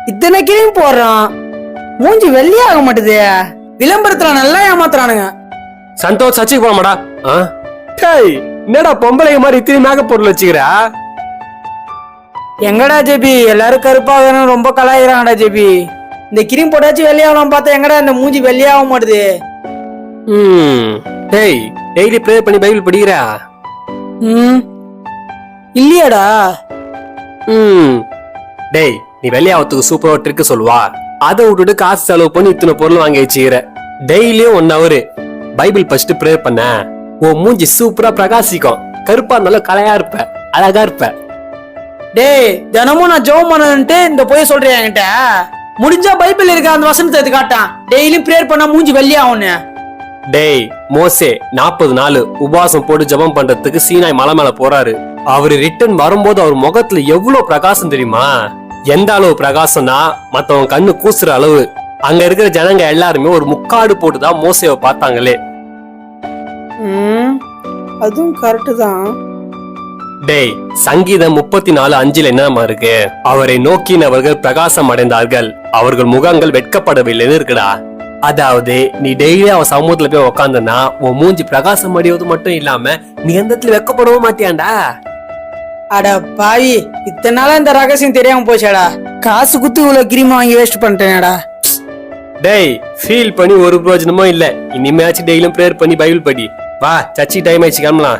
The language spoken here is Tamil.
இத்தனை கிரீம் போடுறான், மூஞ்சி வெள்ளையாக மாட்டுது. விளம்பரத்துல நல்லா ஏமாத்துறானுங்க. சந்தோஷ் சர்ச்சுக்கு போலாமாடா? டேய், என்னடா பொம்பளைங்க மாதிரி இத்தனை மேக்கப் பொருள் வச்சுக்கிறா? எங்கடா ஜேபி, எல்லாரும் கருப்பாகணும் ரொம்ப கலாயிறாங்கடா ஜேபி. இந்த கிரீம் போட்டாச்சும் வெள்ளையாகலாம் பார்த்தா எங்கடா இந்த மூஞ்சி வெள்ளையாக மாட்டுது. டேய், டெய்லி ப்ரே பண்ணி பைபிள் படிக்கிறா? இல்லையாடா? டேய், நீ வெள்ளையாவத்துக்கு சூப்பரா ட்ரிக் சொல்லுவா, அதை விட்டுட்டு காசு செலவு பண்ணி இத்தனை பொருள் வாங்கி வச்சுக்கிற. டெய்லியும் 1 hour பைபிள் படிச்சுட்டு ப்ரே பண்ண உன் மூஞ்சி சூப்பரா பிரகாசிக்கும். கருப்பா இருந்தாலும் கலையா இருப்ப, அழகா இருப்ப. டேய், தினமும் நான் ஜெபம் பண்ணனுட்டு இந்த போய் சொல்றேன் என்கிட்ட. முடிஞ்சா பைபிள் இருக்க அந்த வசனத்தை எடுத்து காட்டான். டெய்லியும் பிரேயர் பண்ணா மூஞ்சி வெள்ளையாகும்னு. டேய், மோசே 40 நாள் உபவாசம் போட்டு ஜெபம் பண்றதுக்கு சீனாய் மலை மேல போறாரு. அவரு ரிட்டர்ன் வரும்போது அவர் முகத்துல எவ்வளவு பிரகாசம் தெரியுமா? எந்த அளவு பிரகாசம்னா மத்தவங்க கண்ணு கூசுற அளவு. அங்க இருக்கிற ஜனங்க எல்லாருமே ஒரு முக்காடு போட்டுதான் மோசேவை பார்த்தாங்களே. அதுவும் கரெக்ட் தான். டேய், சங்கீதம் 34:5 என்னமா இருக்கு? அவரை நோக்கினவர்கள் பிரகாசம் அடைந்தார்கள், அவர்கள் முகங்கள் வெட்கப்படவில்லைன்னு இருக்குடா. அதாவது நீ டெய்லி அவன் சமூகத்துல போய் உக்காந்தனா உன் மூஞ்சி பிரகாசம் அடைவது மட்டும் இல்லாம நீ எந்த இடத்துல வெட்கப்படவும் மாட்டியாண்டா. அட பாவி, இத்தனை நாளா இந்த ரகசியம் தெரியாம போச்சாடா. காசு குத்து இவ்வளவு கிரீம் வாங்கி வேஸ்ட் பண்ணிட்டேனடா. டேய், ஃபீல் பண்ணி ஒரு பிரயோஜனமும் இல்ல. இனிமேச்சு டெய்லியும் பிரேயர் பண்ணி பைபிள் படி. வா, சர்ச்சுக்கு டைம் ஆயிடுச்சு, கிளம்பலாம்.